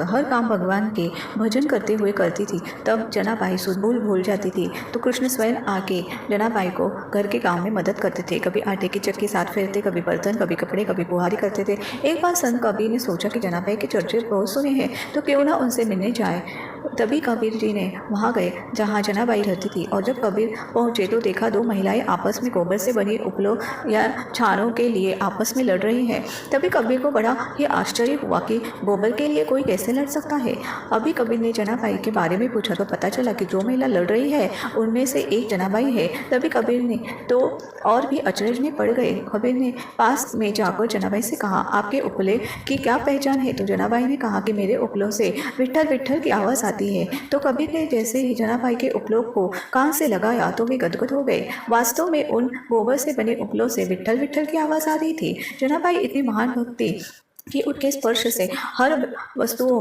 हर काम भगवान के भजन करते हुए करती थी। तब जनाबाई सुध भूल जाती थी तो कृष्ण स्वयं आके जनाबाई को घर के काम में मदद करते थे। कभी आटे की चक्की साथ फेरते, कभी बर्तन, कभी कपड़े, कभी बुहारी करते थे। एक बार संत कबीर ने सोचा कि जनाबाई के चर्चे बहुत सुने हैं तो क्यों ना उनसे मिलने जाए। तभी कबीर जी ने वहाँ गए जहाँ जनाबाई रहती थी, और जब कबीर पहुँचे तो देखा दो महिलाएं आपस में गोबर से बनी उपलों या छानों के लिए आपस में लड़ रही हैं। तभी कबीर को बड़ा ही आश्चर्य हुआ कि गोबर के लिए कोई कैसे लड़ सकता है। अभी कबीर ने जनाबाई के बारे में पूछा तो पता चला कि जो महिला लड़ रही है उनमें से एक जनाबाई है। तभी कबीर ने तो और भी अचरज में पड़ गए। कबीर ने पास में जाकर जनाबाई से कहा, आपके उपले की क्या पहचान है? तो जनाबाई ने कहा कि मेरे उपलों से विट्ठल विट्ठल की आवाज़ आती है। तो कबीर ने जैसे ही जनाबाई के उपलों को कान से लगाया तो वे गदगद हो गए। वास्तव में उन गोबर से बने उपलों से विट्ठल विट्ठल की आवाज़ आ रही थी। जनाबाई इतनी महान भक्ति कि उनके स्पर्श से हर वस्तुओं